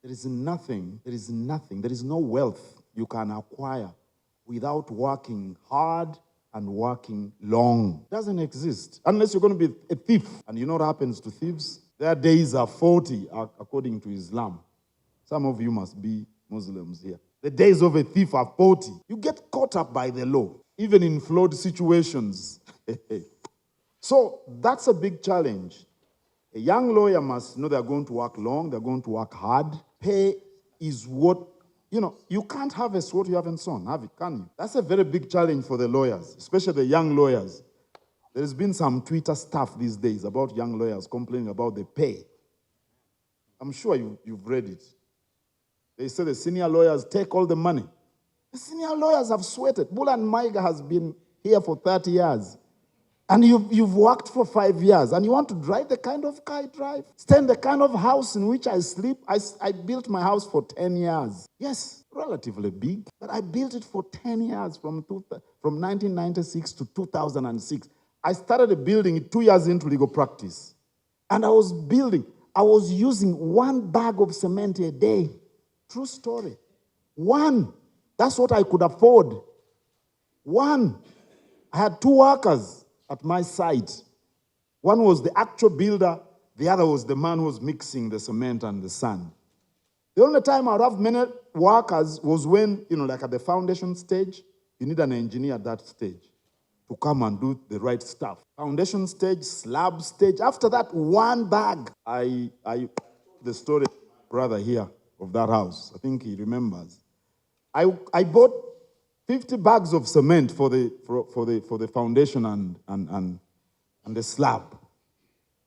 There is nothing, there is no wealth you can acquire without working hard and working long. It doesn't exist. Unless you're going to be a thief. And you know what happens to thieves? Their days are 40 according to Islam. Some of you must be Muslims here. The days of a thief are 40. You get caught up by the law, even in flawed situations. So that's a big challenge. A young lawyer must know they're going to work long, they're going to work hard. Pay is what, you can't harvest what you haven't sown, have it, can you? That's a very big challenge for the lawyers, especially the young lawyers. There's been some Twitter stuff these days about young lawyers complaining about the pay. I'm sure you've read it. They say the senior lawyers take all the money. The senior lawyers have sweated. Bula and Mayiga has been here for 30 years. And you've worked for 5 years, and you want to drive the kind of car I drive, stay in the kind of house in which I sleep. I built my house for 10 years. Yes, relatively big, but I built it for 10 years from 1996 to 2006. I started building it 2 years into legal practice. And I was using 1 bag of cement a day. True story. 1. That's what I could afford. 1. I had 2 workers at my site. One was the actual builder, the other was the man who was mixing the cement and the sand. The only time I would have many workers was when, like at the foundation stage, you need an engineer at that stage to come and do the right stuff. Foundation stage, slab stage. After that, 1 bag. The story brother here of that house, I think he remembers. I bought 50 bags of cement for the foundation and the slab.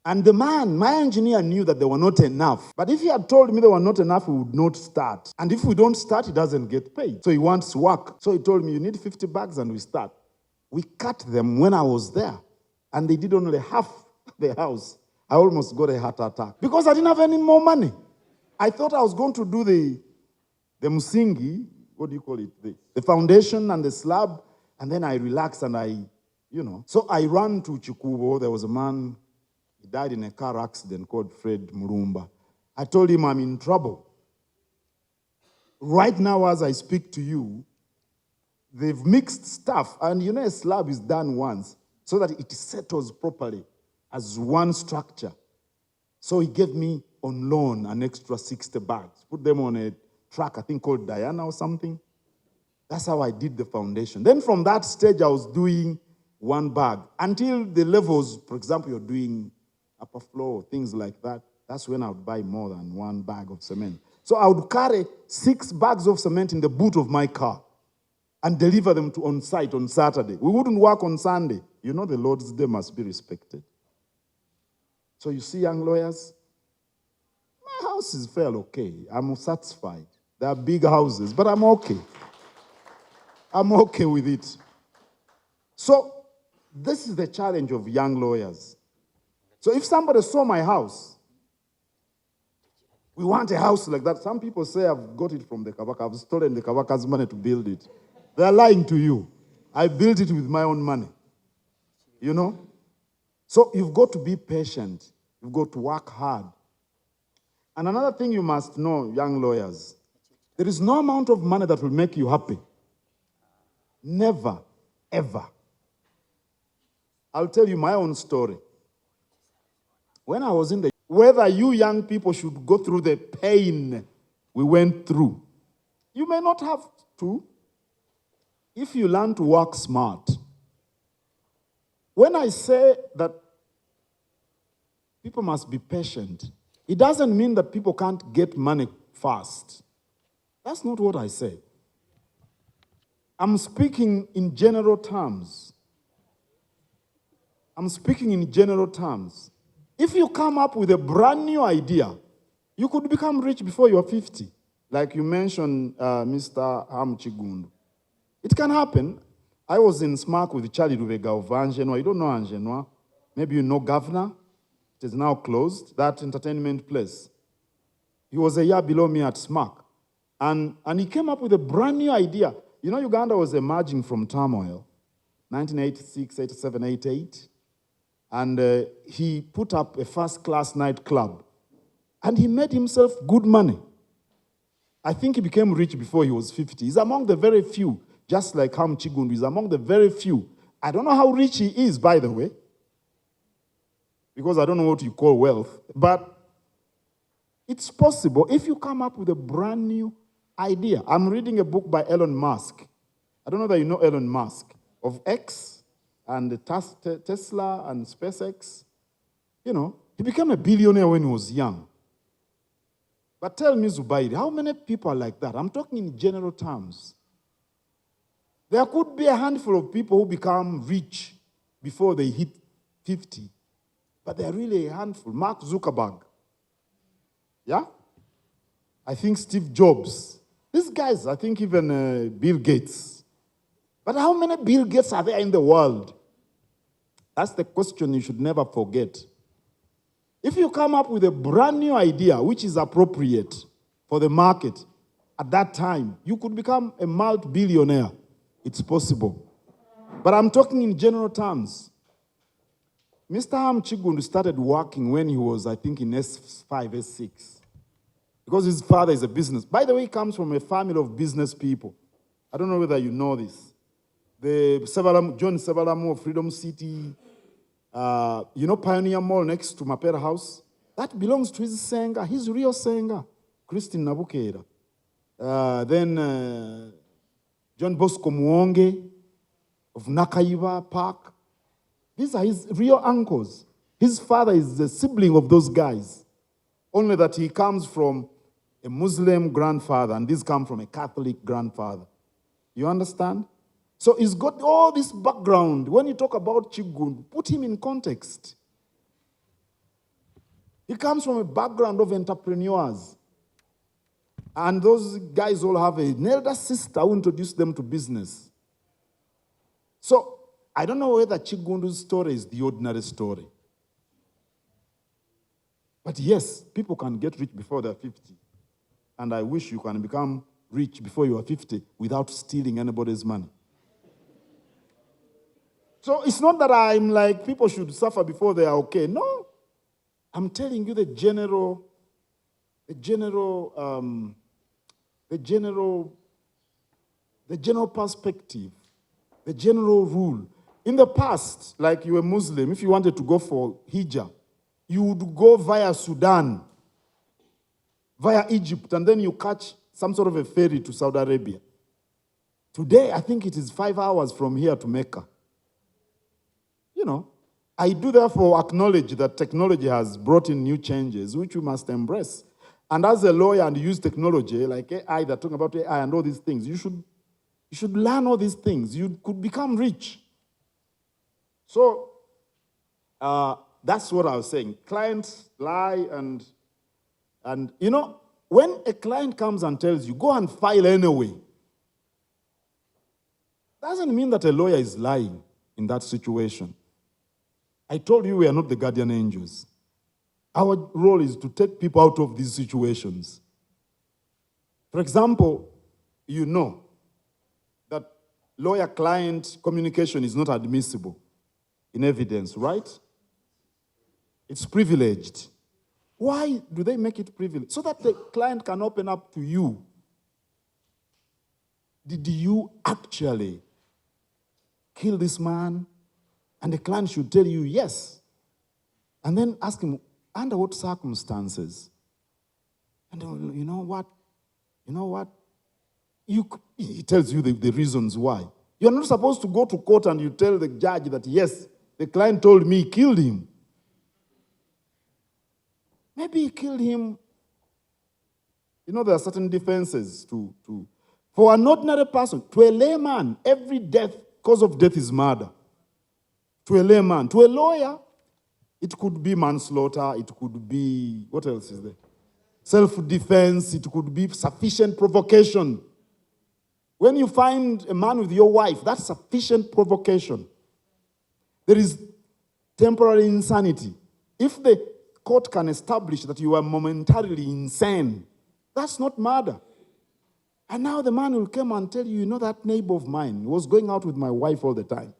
And the man, my engineer, knew that there were not enough. But if he had told me there were not enough, we would not start. And if we don't start, he doesn't get paid. So he wants work. So he told me, you need 50 bags and we start. We cut them when I was there. And they did only half the house. I almost got a heart attack. Because I didn't have any more money. I thought I was going to do the musingi, what do you call it? The foundation and the slab, and then I relaxed and So I ran to Chikubo. There was a man, he died in a car accident called Fred Murumba. I told him I'm in trouble. Right now as I speak to you, they've mixed stuff, and a slab is done once so that it settles properly as one structure. So he gave me on loan an extra 60 bags, put them on a truck, I think called Diana or something. That's how I did the foundation. Then from that stage, I was doing 1 bag until the levels, for example, you're doing upper floor, things like that. That's when I would buy more than 1 bag of cement. So I would carry 6 bags of cement in the boot of my car and deliver them on site on Saturday. We wouldn't work on Sunday. The Lord's Day must be respected. So you see, young lawyers, my house is fairly okay. I'm satisfied. There are big houses, but I'm okay. I'm okay with it. So this is the challenge of young lawyers. So if somebody saw my house, we want a house like that. Some people say I've got it from the Kabaka. I've stolen the Kabaka'S money to build it. They're lying to you. I built it with my own money. So you've got to be patient. You've got to work hard. And another thing you must know, young lawyers, there is no amount of money that will make you happy. Never, ever. I'll tell you my own story. When I was whether you young people should go through the pain we went through, you may not have to if you learn to work smart. When I say that people must be patient, it doesn't mean that people can't get money fast. That's not what I say. I'm speaking in general terms. If you come up with a brand new idea, you could become rich before you're 50. Like you mentioned, Mr. Hamchigundu. It can happen. I was in SMARC with Charlie Rubega of Angenois. You don't know Angenois. Maybe you know Governor. It is now closed, that entertainment place. He was a year below me at SMARC. And he came up with a brand new idea. Uganda was emerging from turmoil, 1986, 87, 88. And he put up a first-class nightclub. And he made himself good money. I think he became rich before he was 50. He's among the very few, just like Ham Chigundu is among the very few. I don't know how rich he is, by the way, because I don't know what you call wealth, but it's possible if you come up with a brand new idea. I'm reading a book by Elon Musk. I don't know that you know Elon Musk, of X and Tesla and SpaceX. You know, he became a billionaire when he was young. But tell me, Zubairi, how many people are like that? I'm talking in general terms. There could be a handful of people who become rich before they hit 50, but they're really a handful. Mark Zuckerberg. Yeah? I think Steve Jobs. These guys, I think even Bill Gates. But how many Bill Gates are there in the world? That's the question you should never forget. If you come up with a brand new idea which is appropriate for the market at that time, you could become a multi-billionaire. It's possible. But I'm talking in general terms. Mr. Ham Chigundu started working when he was, I think, in S5, S6. Because his father is a business. By the way, he comes from a family of business people. I don't know whether you know this. John Sevalamu of Freedom City, you know Pioneer Mall next to Mapera House? That belongs to his Senga, his real Senga, Christine Nabukera. Then John Bosco Muonge of Nakaiva Park. These are his real uncles. His father is the sibling of those guys. Only that he comes from a Muslim grandfather and these come from a Catholic grandfather. You understand? So he's got all this background. When you talk about Chigundu, put him in context. He comes from a background of entrepreneurs. And those guys all have an elder sister who introduced them to business. So I don't know whether Chigundu's story is the ordinary story. But yes, people can get rich before they're 50. And I wish you can become rich before you are 50 without stealing anybody's money. So it's not that I'm like people should suffer before they are okay. No. I'm telling you the general perspective, the general rule. In the past, like you were Muslim, if you wanted to go for hijrah, you would go via Sudan, via Egypt, and then you catch some sort of a ferry to Saudi Arabia. Today, I think it is 5 hours from here to Mecca. You know, I do therefore acknowledge that technology has brought in new changes, which we must embrace. And as a lawyer and use technology, like AI, they're talking about AI and all these things, you should learn all these things. You could become rich. So, that's what I was saying. Clients lie and you know, when a client comes and tells you, go and file anyway, doesn't mean that a lawyer is lying in that situation. I told you we are not the guardian angels. Our role is to take people out of these situations. For example, you know that lawyer-client communication is not admissible in evidence, right? It's privileged. Why do they make it privileged? So that the client can open up to you. Did you actually kill this man? And the client should tell you yes. And then ask him, under what circumstances? And you know what? He tells you the reasons why. You're not supposed to go to court and you tell the judge that, yes, the client told me he killed him. Maybe he killed him. You know, there are certain defenses for an ordinary person, to a layman, every cause of death is murder. To a layman. To a lawyer, it could be manslaughter, it could be, what else is there? Self-defense, it could be sufficient provocation. When you find a man with your wife, that's sufficient provocation. There is temporary insanity. If the court can establish that you are momentarily insane, that's not murder. And now the man will come and tell you, you know that neighbor of mine was going out with my wife all the time.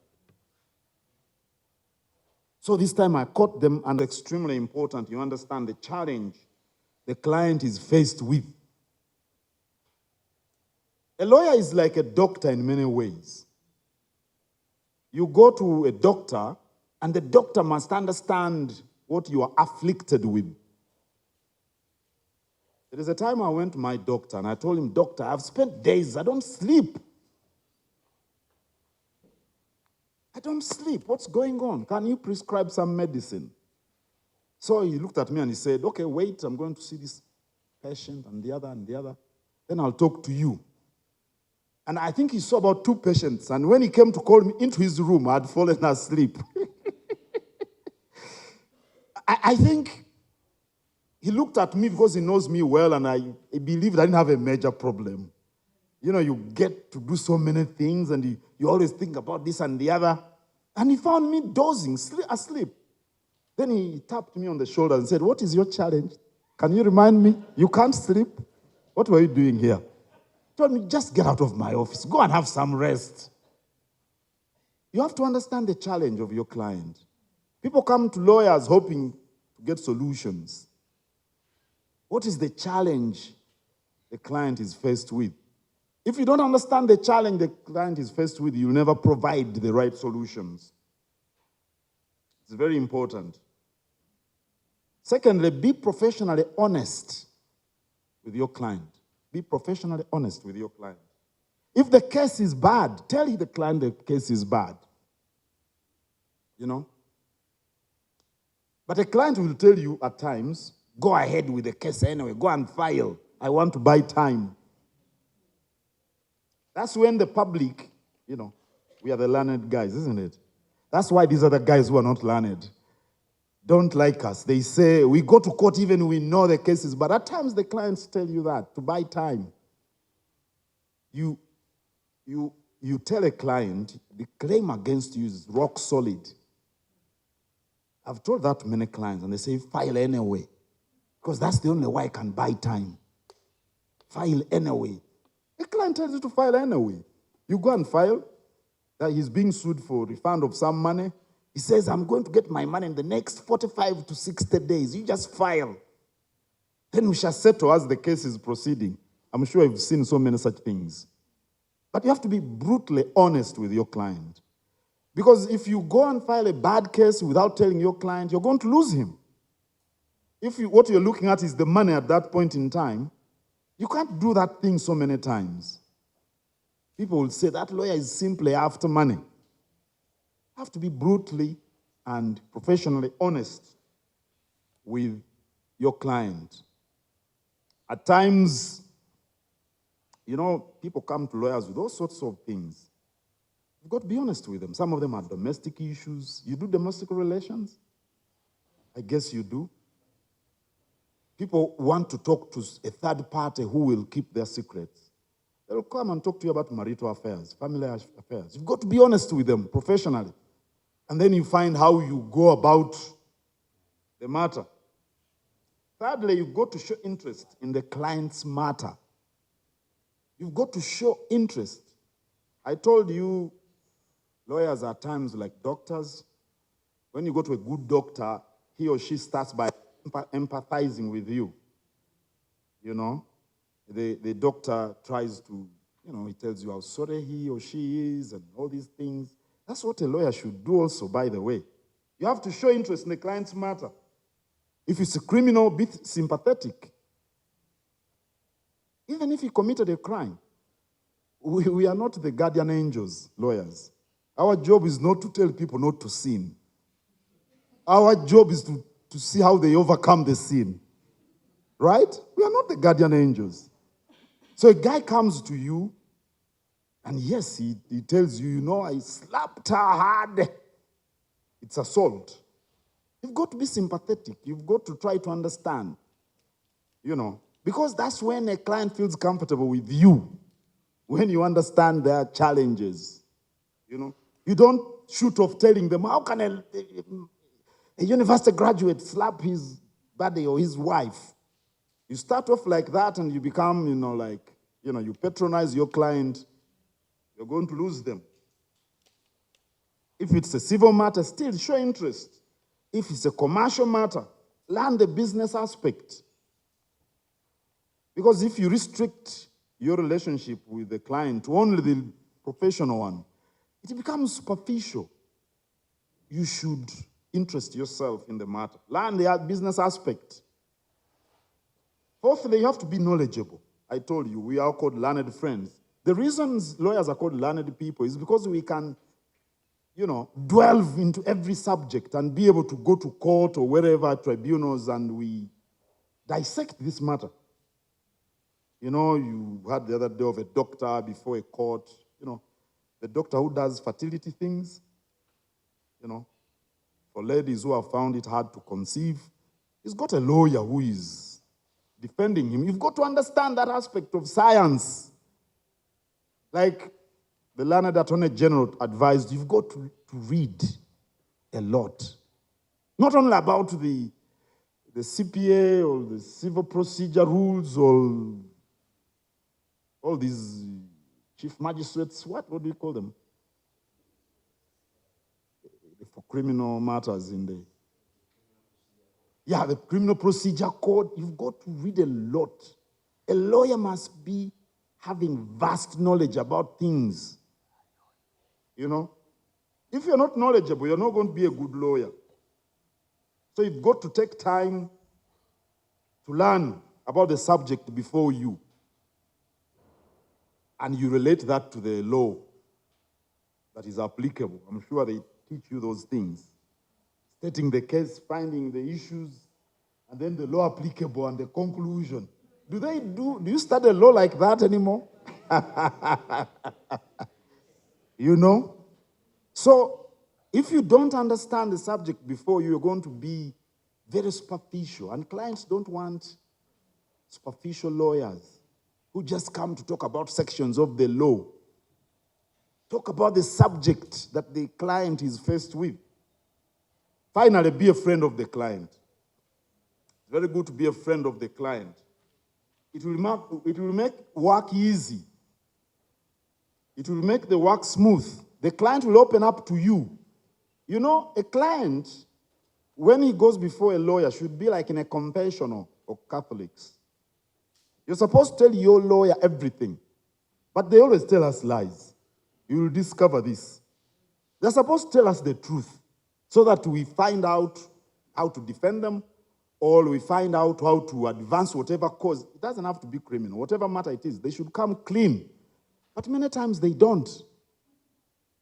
So this time I caught them, and extremely important, you understand the challenge the client is faced with. A lawyer is like a doctor in many ways. You go to a doctor, and the doctor must understand what you are afflicted with. There is a time I went to my doctor, and I told him, "Doctor, I've spent days, I don't sleep. I don't sleep. What's going on? Can you prescribe some medicine?" So he looked at me and he said, "Okay, wait, I'm going to see this patient and the other and the other. Then I'll talk to you." And I think he saw about 2 patients. And when he came to call me into his room, I had fallen asleep. I think he looked at me because he knows me well, and I believed I didn't have a major problem. You know, you get to do so many things, and you always think about this and the other. And he found me dozing, asleep. Then he tapped me on the shoulder and said, "What is your challenge? Can you remind me? You can't sleep? What were you doing here?" He told me, "Just get out of my office. Go and have some rest." You have to understand the challenge of your client. People come to lawyers hoping to get solutions. What is the challenge the client is faced with? If you don't understand the challenge the client is faced with, you'll never provide the right solutions. It's very important. Secondly, be professionally honest with your client. Be professionally honest with your client. If the case is bad, tell the client the case is bad. You know? But a client will tell you at times, "Go ahead with the case anyway. Go and file. I want to buy time." That's when the public, you know, we are the learned guys, isn't it? That's why these other guys who are not learned don't like us. They say, we go to court even we know the cases, but at times the clients tell you that, to buy time. You tell a client, the claim against you is rock solid. I've told that to many clients, and they say, "File anyway, because that's the only way I can buy time. File anyway." A client tells you to file anyway. You go and file, that he's being sued for refund of some money. He says, "I'm going to get my money in the next 45 to 60 days. You just file. Then we shall settle as the case is proceeding." I'm sure you've seen so many such things. But you have to be brutally honest with your client. Because if you go and file a bad case without telling your client, you're going to lose him. If what you're looking at is the money at that point in time, you can't do that thing so many times. People will say that lawyer is simply after money. You have to be brutally and professionally honest with your client. At times, you know, people come to lawyers with all sorts of things. You've got to be honest with them. Some of them are domestic issues. You do domestic relations? I guess you do. People want to talk to a third party who will keep their secrets. They'll come and talk to you about marital affairs, family affairs. You've got to be honest with them professionally. And then you find how you go about the matter. Thirdly, you've got to show interest in the client's matter. You've got to show interest. I told you, lawyers are at times like doctors. When you go to a good doctor, he or she starts by empathizing with you. You know, the doctor tries to, you know, he tells you how sorry he or she is and all these things. That's what a lawyer should do also, by the way. You have to show interest in the client's matter. If it's a criminal, be sympathetic. Even if he committed a crime, we are not the guardian angels, lawyers. Our job is not to tell people not to sin. Our job is to see how they overcome the sin. Right? We are not the guardian angels. So a guy comes to you, and yes, he tells you, you know, I slapped her hard. It's assault. You've got to be sympathetic. You've got to try to understand. You know, because that's when a client feels comfortable with you. When you understand their challenges. You know, you don't shoot off telling them, how can a university graduate slap his buddy or his wife? You start off like that and you become, you know, like, you know, you patronize your client, you're going to lose them. If it's a civil matter, still show interest. If it's a commercial matter, learn the business aspect. Because if you restrict your relationship with the client to only the professional one, it becomes superficial. You should interest yourself in the matter. Learn the business aspect. Fourthly, you have to be knowledgeable. I told you, we are called learned friends. The reasons lawyers are called learned people is because we can, delve into every subject and be able to go to court or wherever, tribunals, and we dissect this matter. You had the other day of a doctor before a court, the doctor who does fertility things, for ladies who have found it hard to conceive. He's got a lawyer who is defending him. You've got to understand that aspect of science. Like the learned Attorney General advised, you've got to read a lot. Not only about the CPA or the civil procedure rules or all these chief magistrates, what do you call them? For criminal matters the criminal procedure code. You've got to read a lot. A lawyer must be having vast knowledge about things. If you're not knowledgeable, you're not going to be a good lawyer. So you've got to take time to learn about the subject before you. And you relate that to the law that is applicable. I'm sure they teach you those things. Stating the case, finding the issues, and then the law applicable and the conclusion. Do you study law like that anymore? So, if you don't understand the subject before, you're going to be very superficial. And clients don't want superficial lawyers who just come to talk about sections of the law. Talk about the subject that the client is faced with. Finally, be a friend of the client. It's very good to be a friend of the client. It will make work easy. It will make the work smooth. The client will open up to you. A client, when he goes before a lawyer, should be like in a confessional or Catholics. You're supposed to tell your lawyer everything, but they always tell us lies. You will discover this. They're supposed to tell us the truth so that we find out how to defend them or we find out how to advance whatever cause. It doesn't have to be criminal. Whatever matter it is, they should come clean. But many times they don't.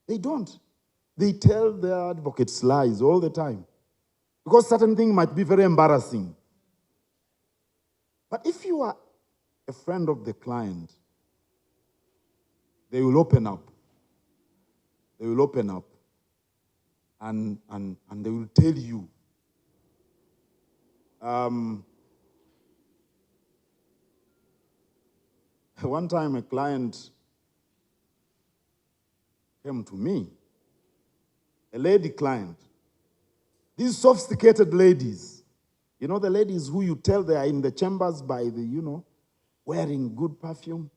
They don't. They tell their advocates lies all the time because certain things might be very embarrassing. But if you are a friend of the client, they will open up. They will open up and they will tell you. One time a client came to me, a lady client. These sophisticated ladies, the ladies who you tell they are in the chambers by the, wearing good perfume,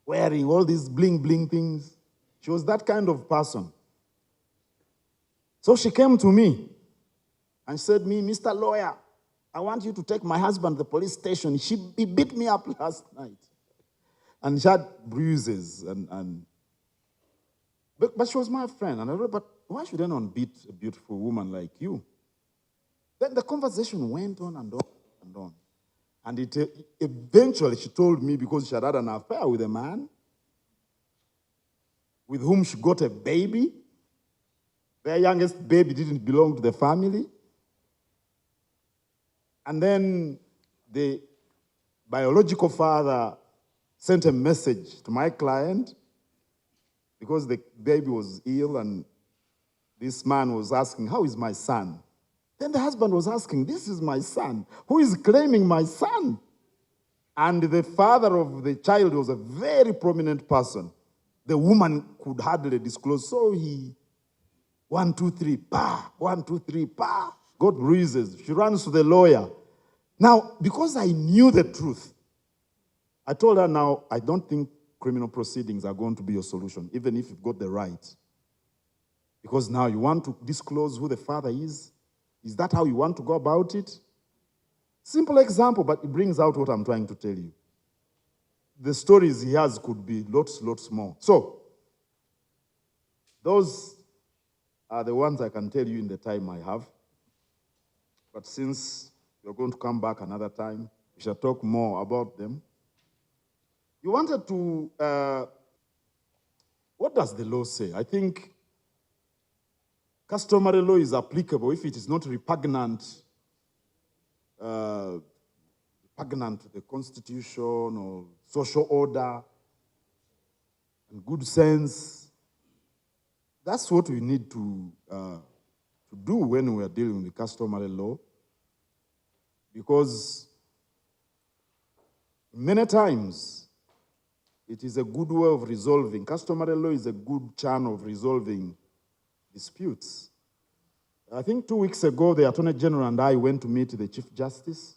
wearing all these bling things. She was that kind of person. So she came to me and said, Mr. Lawyer, I want you to take my husband to the police station. He beat me up last night. And she had bruises. But she was my friend. And I wrote, but why should anyone beat a beautiful woman like you? Then the conversation went on and on and on. And eventually she told me, because she had had an affair with a man with whom she got a baby. Their youngest baby didn't belong to the family. And then the biological father sent a message to my client because the baby was ill and this man was asking, how is my son? Then the husband was asking, this is my son. Who is claiming my son? And the father of the child was a very prominent person. The woman could hardly disclose, so he, 1, 2, 3, pa, 1, 2, 3, pa, got bruises. She runs to the lawyer. Now, because I knew the truth, I told her, now, I don't think criminal proceedings are going to be your solution, even if you've got the right. Because now you want to disclose who the father is. Is that how you want to go about it? Simple example, but it brings out what I'm trying to tell you. the stories he has could be lots more. So, those are the ones I can tell you in the time I have. But since you're going to come back another time, we shall talk more about them. You wanted to, what does the law say? I think customary law is applicable if it is not repugnant to the Constitution or social order and good sense. That's what we need to do when we are dealing with customary law, because many times it is a good way of resolving. Customary law is a good channel of resolving disputes. I think 2 weeks ago, the Attorney General and I went to meet the Chief Justice,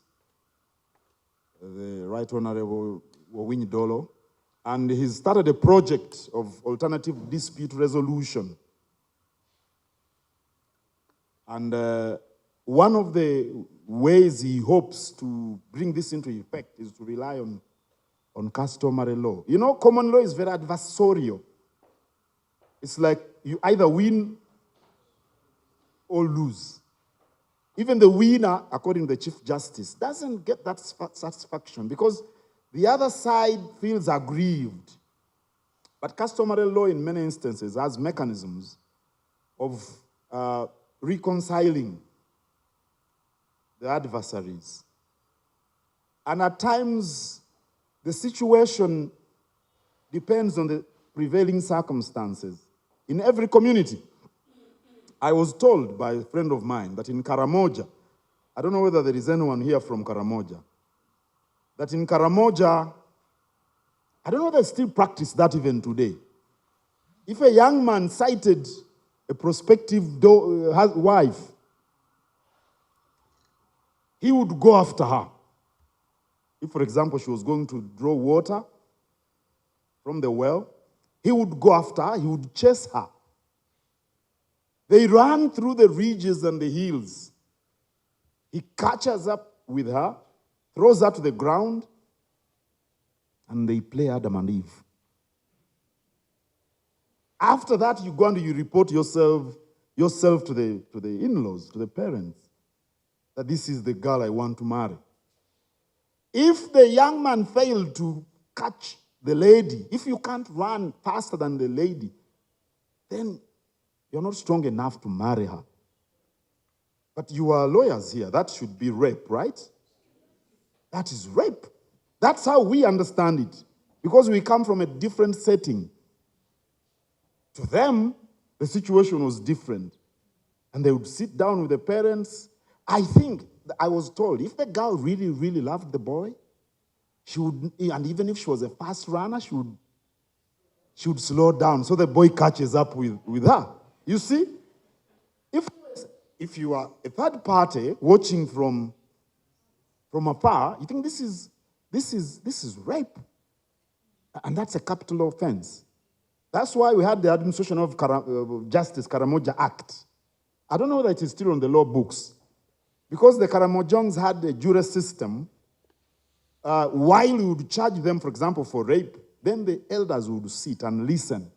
the Right Honorable Wawinyi Dolo, and he started a project of alternative dispute resolution. And one of the ways he hopes to bring this into effect is to rely on customary law. You know, common law is very adversarial. It's like you either win or lose. Even the winner, according to the Chief Justice, doesn't get that satisfaction because the other side feels aggrieved. But customary law, in many instances, has mechanisms of reconciling the adversaries. And at times, the situation depends on the prevailing circumstances. In every community, I was told by a friend of mine that in Karamoja, I don't know whether there is anyone here from Karamoja, that in Karamoja, I don't know if they still practice that even today. If a young man cited a prospective wife, he would go after her. If, for example, she was going to draw water from the well, he would go after her, he would chase her. They run through the ridges and the hills. He catches up with her, throws her to the ground, and they play Adam and Eve. After that, you go and you report yourself to the in-laws, to the parents, that this is the girl I want to marry. If the young man failed to catch the lady, if you can't run faster than the lady, then you're not strong enough to marry her. But you are lawyers here. That should be rape, right? That is rape. That's how we understand it, because we come from a different setting. To them, the situation was different. And they would sit down with the parents. I think, I was told, if the girl really, really loved the boy, she would, and even if she was a fast runner, she would slow down so the boy catches up with her. You see, if you are a third party watching from afar, you think this is rape. And that's a capital offense. That's why we had the Administration of Justice Karamoja Act. I don't know whether it is still on the law books. Because the Karamojongs had a jury system, while we would charge them, for example, for rape, then the elders would sit and listen.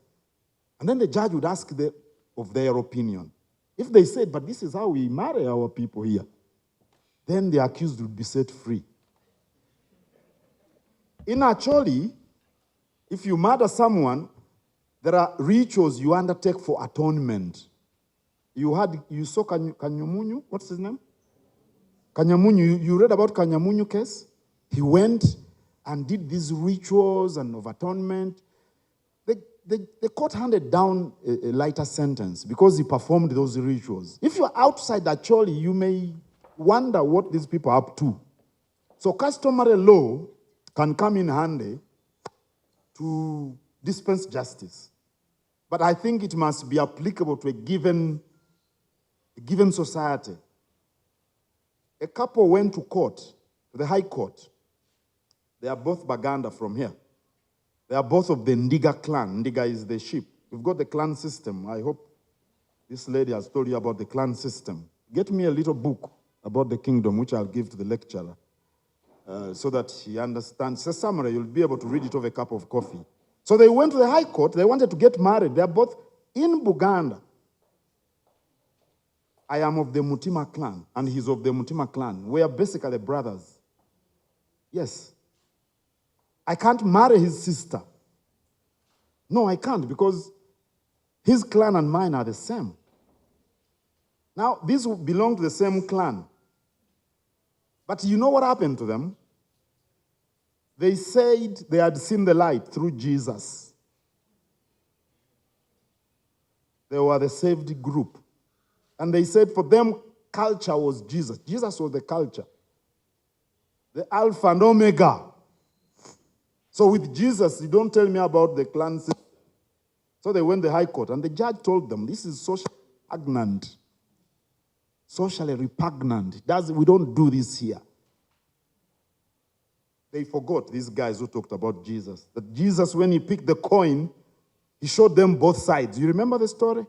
And then the judge would ask of their opinion. If they said, but this is how we marry our people here, then the accused would be set free. In Acholi, if you murder someone, there are rituals you undertake for atonement. You saw Kanyamunyu, what's his name? Kanyamunyu, you read about Kanyamunyu case? He went and did these rituals and of atonement. The court handed down a lighter sentence because he performed those rituals. If you're outside Acholi, you may wonder what these people are up to. So customary law can come in handy to dispense justice. But I think it must be applicable to a given society. A couple went to court, to the High Court. They are both Baganda from here. They are both of the Ndiga clan. Ndiga is the sheep. We've got the clan system. I hope this lady has told you about the clan system. Get me a little book about the kingdom, which I'll give to the lecturer. so that he understands. It's a summary. You'll be able to read it over a cup of coffee. So they went to the High Court. They wanted to get married. They're both in Buganda. I am of the Mutima clan, and he's of the Mutima clan. We are basically brothers. Yes. I can't marry his sister. No, I can't, because his clan and mine are the same. Now, these belong to the same clan. But you know what happened to them? They said they had seen the light through Jesus. They were the saved group. And they said for them, culture was Jesus. Jesus was the culture. The Alpha and Omega. So with Jesus, you don't tell me about the clan system. So they went to the High Court, and the judge told them, this is socially repugnant. Socially repugnant. We don't do this here. They forgot, these guys who talked about Jesus, that Jesus, when he picked the coin, he showed them both sides. You remember the story?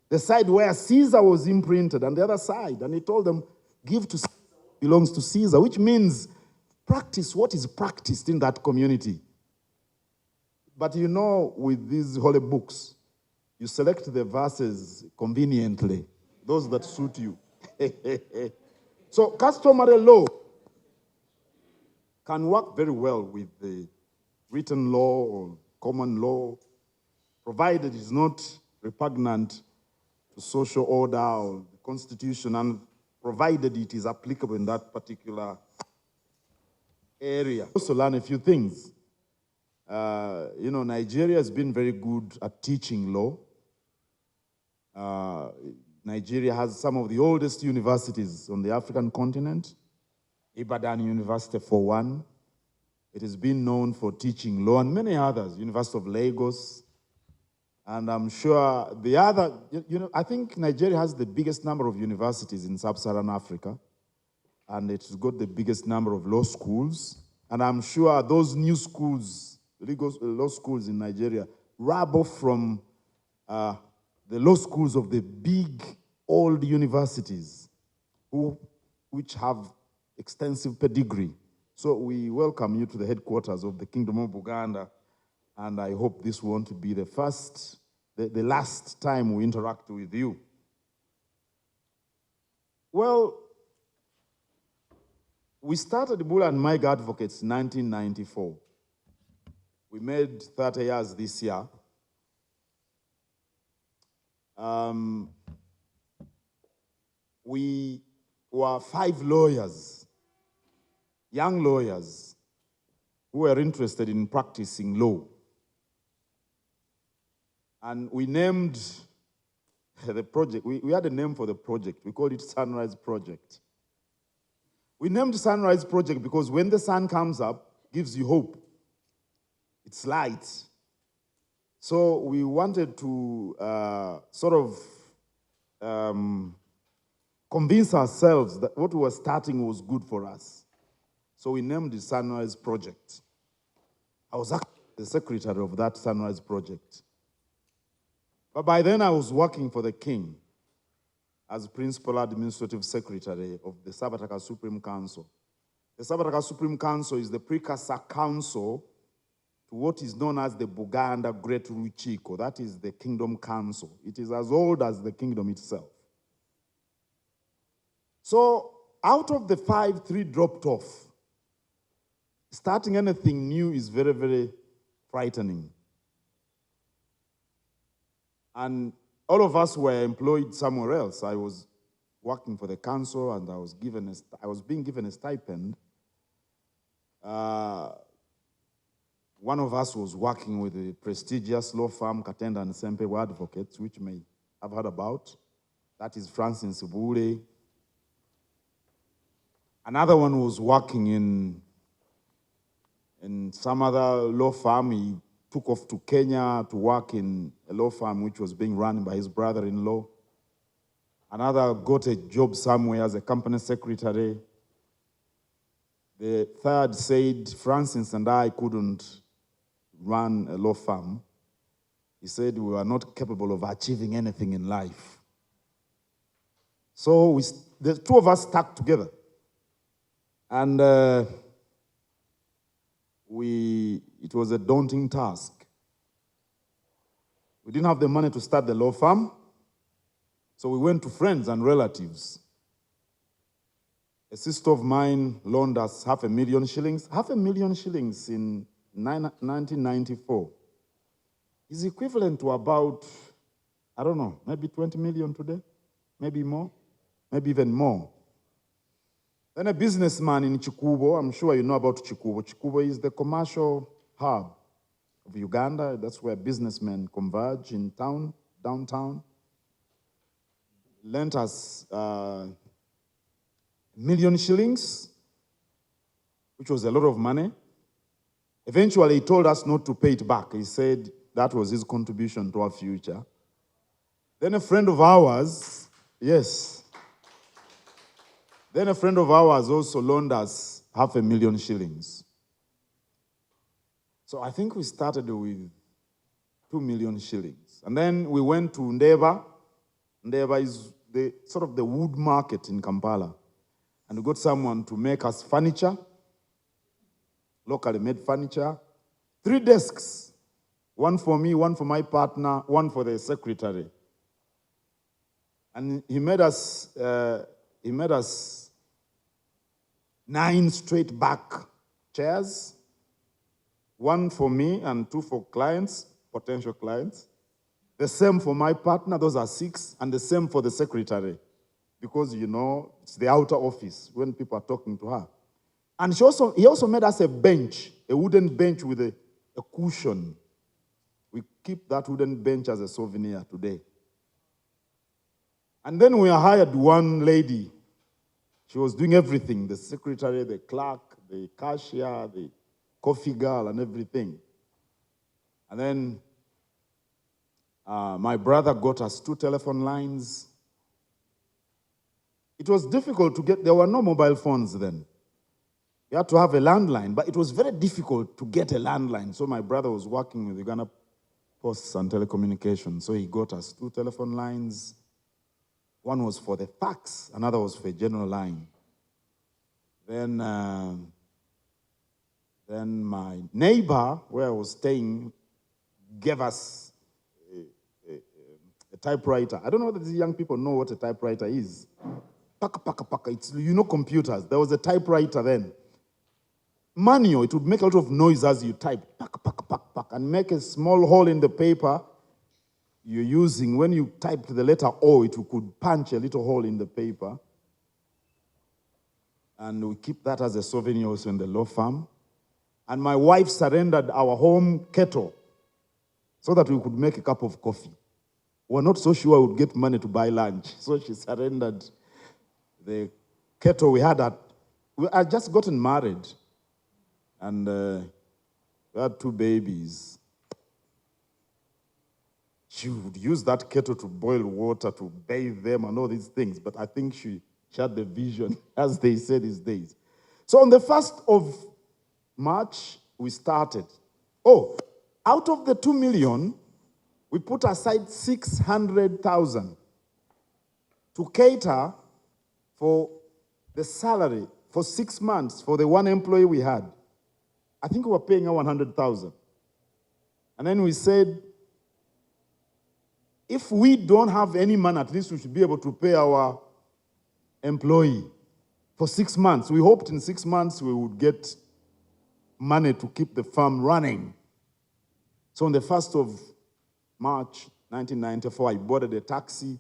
The side where Caesar was imprinted and the other side. And he told them, give to Caesar what belongs to Caesar, which means practice what is practiced in that community. But you know, with these holy books, you select the verses conveniently, those that suit you. So customary law can work very well with the written law or common law, provided it is not repugnant to social order or the constitution, and provided it is applicable in that particular area. Also learn a few things. You know, Nigeria has been very good at teaching law. Nigeria has some of the oldest universities on the African continent. Ibadan University for one. It has been known for teaching law, and many others, University of Lagos. And I'm sure the other, you know, I think Nigeria has the biggest number of universities in sub-Saharan Africa, and it's got the biggest number of law schools. And I'm sure those new schools, law schools in Nigeria, rub off from the law schools of the big old universities, which have extensive pedigree. So we welcome you to the headquarters of the Kingdom of Buganda, and I hope this won't be the last time we interact with you. Well, we started Bula and Mayiga Advocates in 1994. We made 30 years this year. We were 5 lawyers, young lawyers, who were interested in practicing law. And we named the project, we had a name for the project. We called it Sunrise Project. We named Sunrise Project because when the sun comes up, it gives you hope. It's light. So we wanted to convince ourselves that what we were starting was good for us. So we named the Sunrise Project. I was actually the secretary of that Sunrise Project. But by then I was working for the king as principal administrative secretary of the Kabaka'S Supreme Council. The Kabaka'S Supreme Council is the precursor council to what is known as the Buganda Great Ruchiko. That is the Kingdom Council. It is as old as the kingdom itself. So out of the 5, 3 dropped off. Starting anything new is very, very frightening. And all of us were employed somewhere else. I was working for the council, and I was being given a stipend. One of us was working with the prestigious law firm Katenda and Sempe Advocates, which you may have heard about. That is Francis Bure. Another one was working in some other law firm. He took off to Kenya to work in a law firm which was being run by his brother-in-law. Another got a job somewhere as a company secretary. The third said Francis and I couldn't run a law firm. He said we were not capable of achieving anything in life. So the 2 of us stuck together. And it was a daunting task. We didn't have the money to start the law firm, so we went to friends and relatives. A sister of mine loaned us $500,000 shillings. $500,000 shillings in 1994 is equivalent to about, I don't know, maybe 20 million today, maybe more, maybe even more. Then a businessman in Chikubo, I'm sure you know about Chikubo. Chikubo is the commercial hub of Uganda. That's where businessmen converge in town, downtown. Lent us $1 million shillings, which was a lot of money. Eventually, he told us not to pay it back. He said that was his contribution to our future. Then a friend of ours, yes. Then a friend of ours also loaned us $500,000 shillings. So I think we started with 2 million shillings. And then we went to Ndeba. Ndeba is the sort of the wood market in Kampala. And we got someone to make us furniture, locally made furniture. 3 desks, one for me, one for my partner, one for the secretary. And he made us 9 straight back chairs, 1 for me and 2 for clients, potential clients. The same for my partner, those are 6, and the same for the secretary, because, you know, it's the outer office when people are talking to her. And he also made us a bench, a wooden bench with a cushion. We keep that wooden bench as a souvenir today. And then we hired one lady. She was doing everything, the secretary, the clerk, the cashier, the coffee girl, and everything. And then my brother got us 2 telephone lines. It was difficult to get, there were no mobile phones then. You had to have a landline, but it was very difficult to get a landline. So my brother was working with Uganda Posts and Telecommunications. So he got us 2 telephone lines. One was for the fax, another was for a general line. Then my neighbor, where I was staying, gave us a typewriter. I don't know whether these young people know what a typewriter is. Paka, paka, paka. It's, you know, computers. There was a typewriter then. Manual, it would make a lot of noise as you type. Paka, paka, paka, paka, and make a small hole in the paper you're using. When you typed the letter O, it could punch a little hole in the paper. And we keep that as a souvenir also in the law firm. And my wife surrendered our home kettle so that we could make a cup of coffee. We were not so sure we would get money to buy lunch. So she surrendered the kettle we had we had just gotten married. And we had 2 babies. She would use that kettle to boil water, to bathe them and all these things. But I think she had the vision, as they say these days. So on the 1st of March, we started. Oh, out of the 2 million, we put aside 600,000 to cater for the salary for 6 months for the 1 employee we had. I think we were paying her 100,000. And then we said, if we don't have any money, at least we should be able to pay our employee for 6 months. We hoped in 6 months we would get money to keep the firm running. So on the 1st of March 1994, I boarded a taxi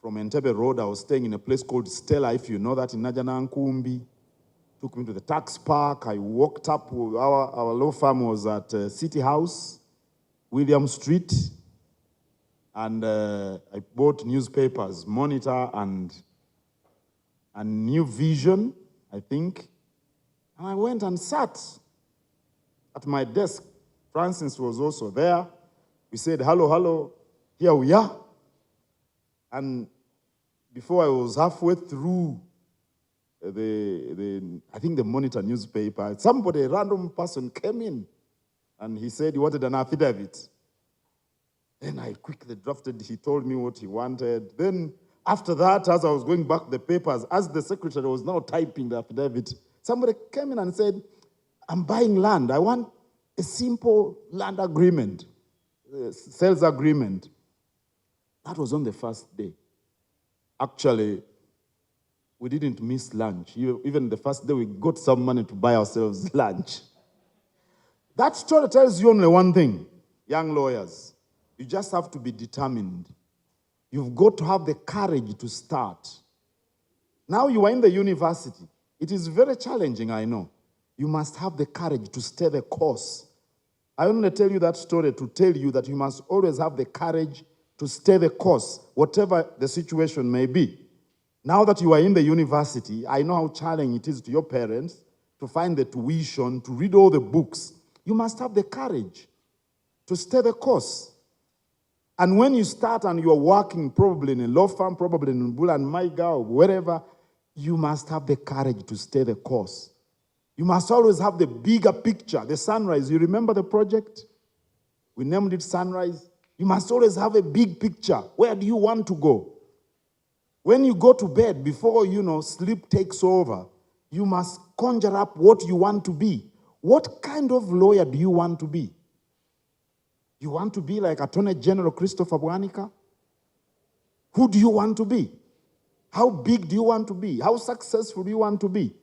from Entebbe Road. I was staying in a place called Stella, if you know that, in Najana Nkumbi. Took me to the tax park. I walked up. Our law firm was at City House, William Street. And I bought newspapers, Monitor and New Vision, I think. And I went and sat at my desk. Francis was also there. We said, hello, hello, here we are. And before I was halfway through I think the Monitor newspaper, somebody, a random person came in and he said he wanted an affidavit. Then I quickly drafted, he told me what he wanted. Then after that, as I was going back the papers, as the secretary was now typing the affidavit, somebody came in and said, I'm buying land. I want a simple land agreement, sales agreement. That was on the first day. Actually, we didn't miss lunch. Even the first day, we got some money to buy ourselves lunch. That story tells you only one thing, young lawyers. You just have to be determined. You've got to have the courage to start. Now you are in the university. It is very challenging, I know. You must have the courage to stay the course. I only tell you that story to tell you that you must always have the courage to stay the course, whatever the situation may be. Now that you are in the university, I know how challenging it is to your parents to find the tuition, to read all the books. You must have the courage to stay the course. And when you start and you're working probably in a law firm, probably in Mayiga or wherever, you must have the courage to stay the course. You must always have the bigger picture, the sunrise. You remember the project? We named it Sunrise. You must always have a big picture. Where do you want to go? When you go to bed, before, sleep takes over, you must conjure up what you want to be. What kind of lawyer do you want to be? You want to be like Attorney General Christopher Bwanika? Who do you want to be? How big do you want to be? How successful do you want to be?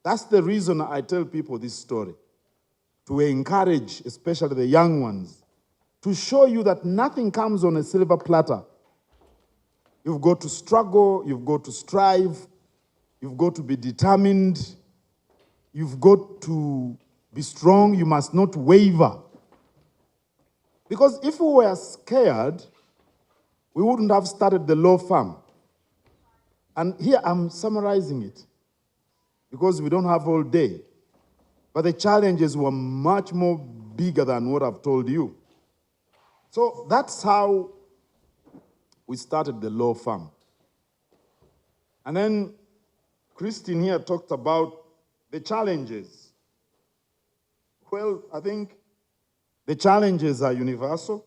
That's the reason I tell people this story. To encourage, especially the young ones, to show you that nothing comes on a silver platter. You've got to struggle, you've got to strive, you've got to be determined, you've got to be strong, you must not waver. Because if we were scared, we wouldn't have started the law firm. And here I'm summarizing it, because we don't have all day. But the challenges were much more bigger than what I've told you. So that's how we started the law firm. And then Christine here talked about the challenges. Well, I think the challenges are universal.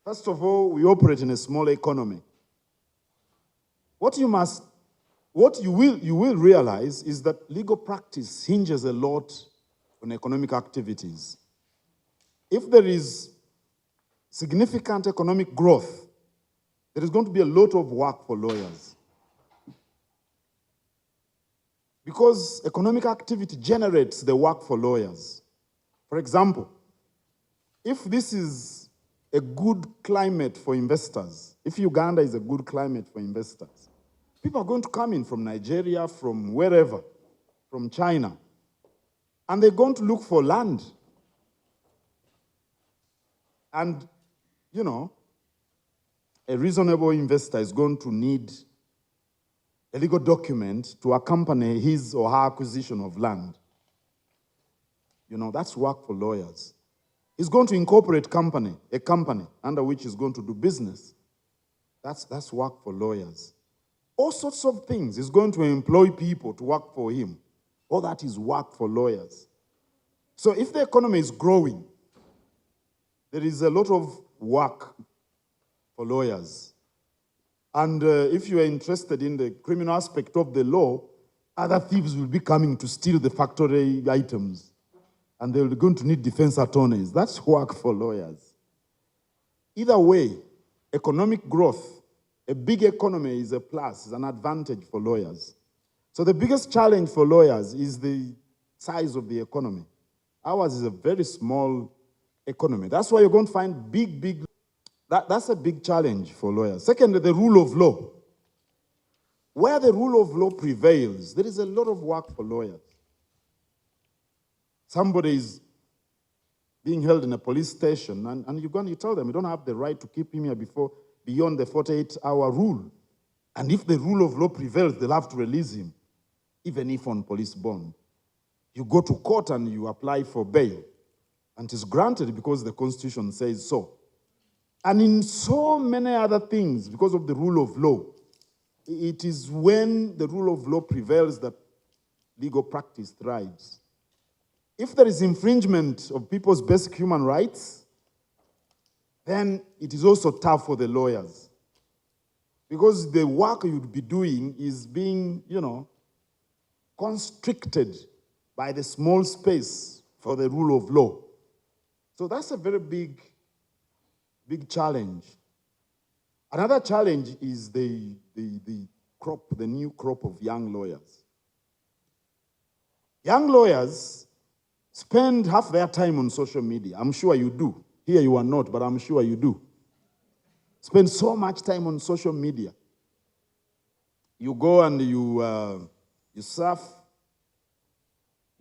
First of all, we operate in a small economy. What you will realize is that legal practice hinges a lot on economic activities. If there is significant economic growth, there is going to be a lot of work for lawyers. Because economic activity generates the work for lawyers. For example, if this is a good climate for investors, if Uganda is a good climate for investors, people are going to come in from Nigeria, from wherever, from China, and they're going to look for land. And, a reasonable investor is going to need a legal document to accompany his or her acquisition of land. That's work for lawyers. He's going to incorporate a company under which he's going to do business. That's work for lawyers. All sorts of things. He's going to employ people to work for him. All that is work for lawyers. So if the economy is growing, there is a lot of work for lawyers. And if you are interested in the criminal aspect of the law, other thieves will be coming to steal the factory items. And they're going to need defense attorneys. That's work for lawyers. Either way, economic growth, a big economy is a plus, is an advantage for lawyers. So the biggest challenge for lawyers is the size of the economy. Ours is a very small economy. That's why you're going to find big, that's a big challenge for lawyers. Secondly, the rule of law. Where the rule of law prevails, there is a lot of work for lawyers. Somebody is being held in a police station, and you tell them you don't have the right to keep him here beyond the 48-hour rule. And if the rule of law prevails, they'll have to release him, even if on police bond. You go to court and you apply for bail, and it is granted because the Constitution says so. And in so many other things, because of the rule of law, it is when the rule of law prevails that legal practice thrives. If there is infringement of people's basic human rights, then it is also tough for the lawyers. Because the work you'd be doing is being, constricted by the small space for the rule of law. So that's a very big challenge. Another challenge is the new crop of young lawyers. Young lawyers spend half their time on social media. I'm sure you do. Here you are not, but I'm sure you do. Spend so much time on social media. You go and you surf.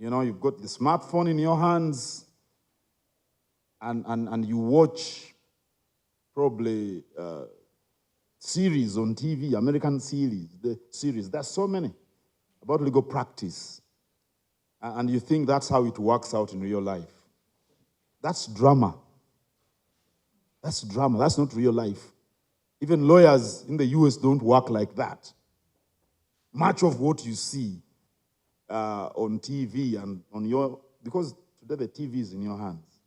You know, you've got the smartphone in your hands, and you watch probably series on TV, American series. There's so many about legal practice. And you think that's how it works out in real life. That's drama. That's drama. That's not real life. Even lawyers in the US don't work like that. Much of what you see on TV and because today the TV is in your hands.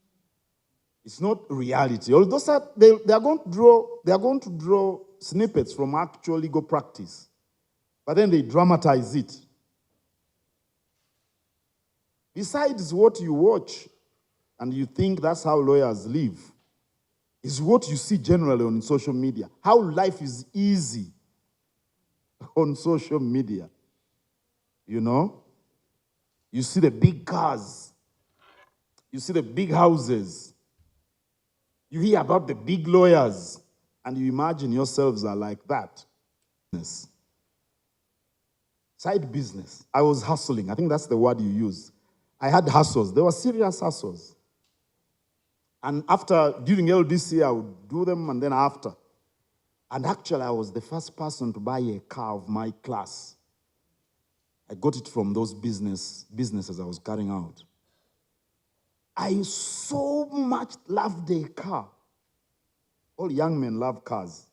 It's not reality. Although they are going to draw snippets from actual legal practice, but then they dramatize it. Besides what you watch and you think that's how lawyers live, is what you see generally on social media. How life is easy on social media. You know? You see the big cars. You see the big houses. You hear about the big lawyers, and you imagine yourselves are like that. Side business. I was hustling. I think that's the word you use. I had hustles. They were serious hustles. And during LDC, I would do them, and then after. And actually, I was the first person to buy a car of my class. I got it from those businesses I was carrying out. I so much loved a car. All young men love cars.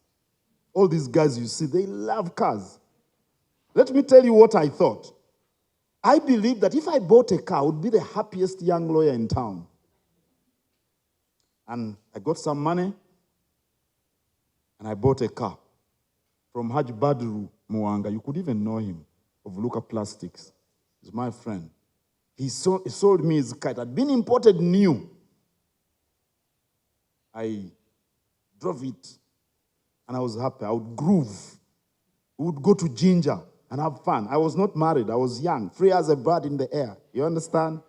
All these guys you see, they love cars. Let me tell you what I thought. I believed that if I bought a car, I would be the happiest young lawyer in town. And I got some money, and I bought a car from Haj Badru Mwanga. You could even know him, of Luca Plastics. He's my friend. He sold me his car. It had been imported new. I drove it, and I was happy. I would groove. We would go to Ginger and have fun. I was not married. I was young, free as a bird in the air. You understand?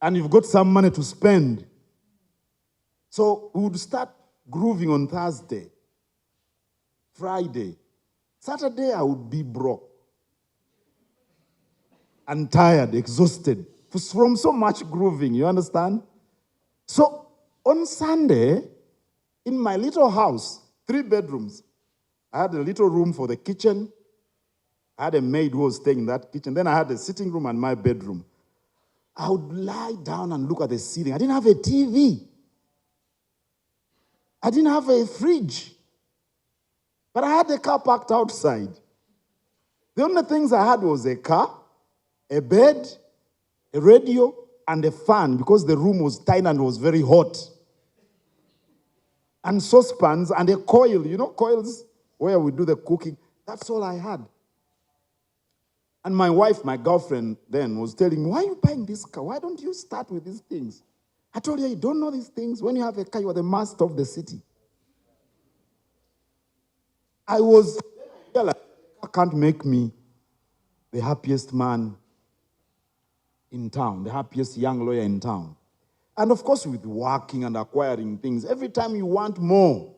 And you've got some money to spend. So we would start grooving on Thursday, Friday. Saturday, I would be broke and tired, exhausted from so much grooving. You understand? So on Sunday, in my little house, 3 bedrooms, I had a little room for the kitchen. I had a maid who was staying in that kitchen. Then I had a sitting room and my bedroom. I would lie down and look at the ceiling. I didn't have a TV. I didn't have a fridge. But I had a car parked outside. The only things I had was a car, a bed, a radio, and a fan because the room was tiny and was very hot. And saucepans and a coil, you know, coils where we do the cooking. That's all I had. And my wife, my girlfriend then, was telling me, why are you buying this car? Why don't you start with these things? I told her, you don't know these things. When you have a car, you are the master of the city. I can't make me the happiest man in town, the happiest young lawyer in town. And of course, with working and acquiring things, every time you want more.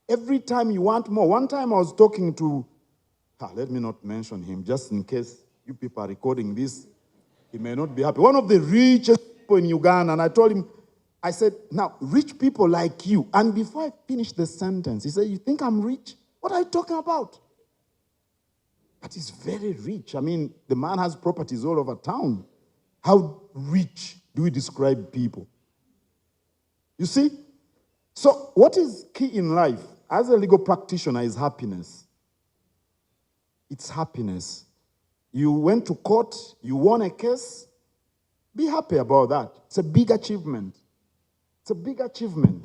Every time you want more. One time I was talking to, let me not mention him, just in case you people are recording this, he may not be happy. One of the richest people in Uganda, and I told him, I said, now, rich people like you. And before I finished the sentence, he said, you think I'm rich? What are you talking about? But he's very rich. I mean, the man has properties all over town. How rich do we describe people? You see? So what is key in life as a legal practitioner is happiness. It's happiness. You went to court, you won a case, be happy about that. It's a big achievement. It's a big achievement.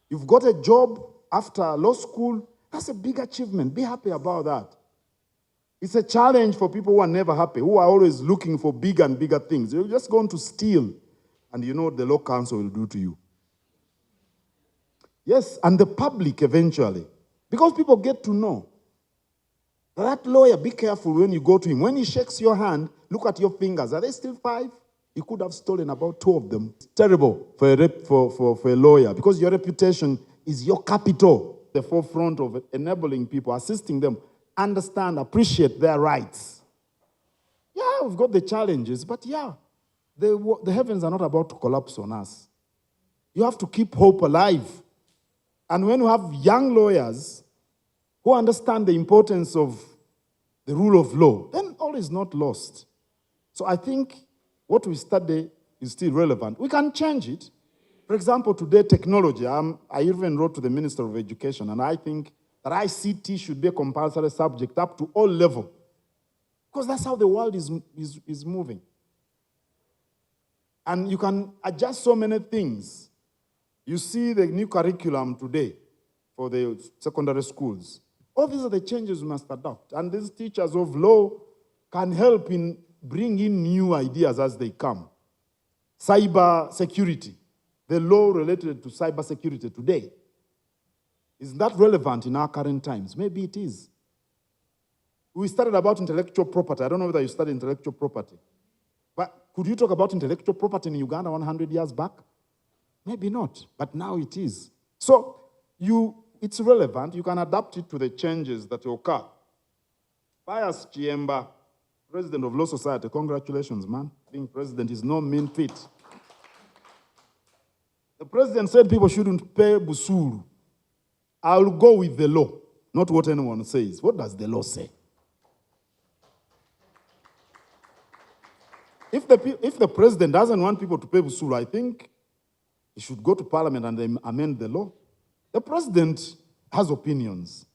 You've got a job after law school, that's a big achievement. Be happy about that. It's a challenge for people who are never happy, who are always looking for bigger and bigger things. You're just going to steal, and you know what the law council will do to you. Yes, and the public eventually. Because people get to know. That lawyer, be careful when you go to him. When he shakes your hand, look at your fingers. Are they still 5? He could have stolen about 2 of them. It's terrible for a lawyer, because your reputation is your capital. The forefront of enabling people, assisting them, understand, appreciate their rights. Yeah, we've got the challenges, but yeah, the heavens are not about to collapse on us. You have to keep hope alive. And when you have young lawyers who understand the importance of the rule of law, then all is not lost. So I think what we study is still relevant. We can change it. For example, today, technology. I even wrote to the Minister of Education, and I think that ICT should be a compulsory subject up to all levels, because that's how the world is moving. And you can adjust so many things. You see the new curriculum today for the secondary schools. All these are the changes we must adopt. And these teachers of law can help in bringing new ideas as they come. Cyber security, the law related to cyber security today. Is that relevant in our current times? Maybe it is. We studied about intellectual property. I don't know whether you studied intellectual property. But could you talk about intellectual property in Uganda 100 years back? Maybe not, but now it is. So it's relevant. You can adapt it to the changes that occur. Pius Chiemba, president of Law Society, congratulations, man. Being president is no mean feat. The president said people shouldn't pay busuru. I'll go with the law, not what anyone says. What does the law say? If the president doesn't want people to pay busuru, I think he should go to parliament and amend the law. The president has opinions,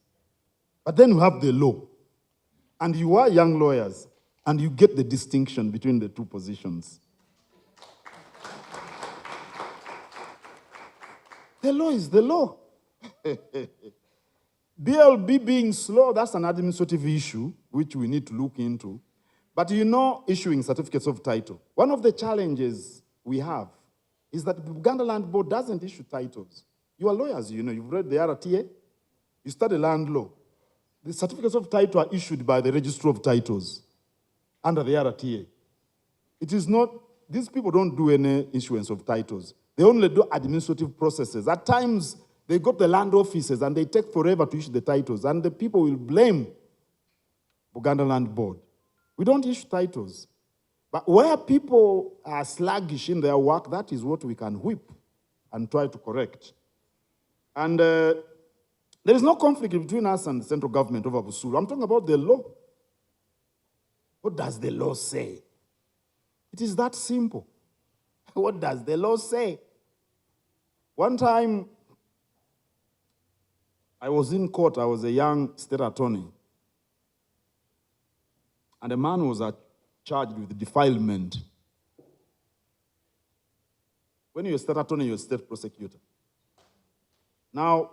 but then you have the law. And you are young lawyers, and you get the distinction between the two positions. The law is the law. BLB being slow, that's an administrative issue, which we need to look into. But you know, issuing certificates of title. One of the challenges we have is that the Uganda Land Board doesn't issue titles. You are lawyers, you know, you've read the RTA, you study land law. The certificates of title are issued by the Registrar of Titles under the RTA. It is not, these people don't do any issuance of titles. They only do administrative processes. At times, they go to the land offices and they take forever to issue the titles, and the people will blame Uganda Land Board. We don't issue titles. But where people are sluggish in their work, that is what we can whip and try to correct. And there is no conflict between us and the central government over Busuru. I'm talking about the law. What does the law say? It is that simple. What does the law say? One time, I was in court. I was a young state attorney. And a man was charged with defilement. When you're a state attorney, you're a state prosecutor. Now,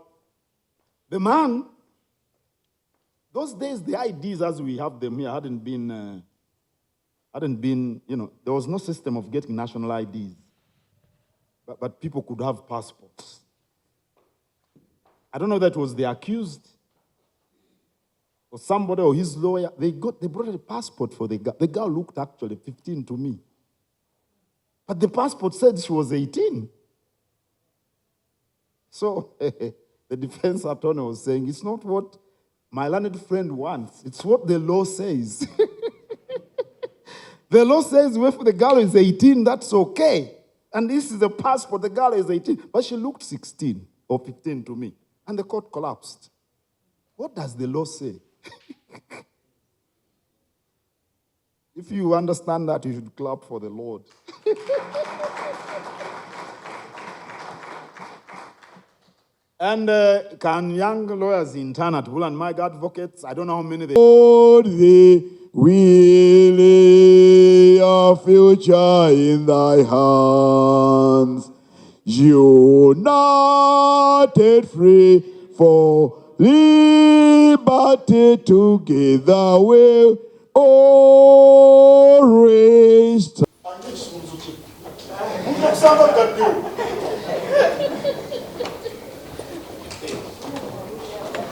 the man, those days, the IDs as we have them here hadn't been, there was no system of getting national IDs. But people could have passports. I don't know if that was the accused or somebody or his lawyer. They brought a passport for the girl. The girl looked actually 15 to me. But the passport said she was 18. So the defense attorney was saying, it's not what my learned friend wants. It's what the law says. The law says if the girl is 18, that's okay. And this is a passport, the girl is 18. But she looked 16 or 15 to me. And the court collapsed. What does the law say? If you understand that, you should clap for the Lord. And can young lawyers intern at Bull and Mayiga advocates? I don't know how many they... Lord, we lay our future in thy hands. United free for liberty together will always.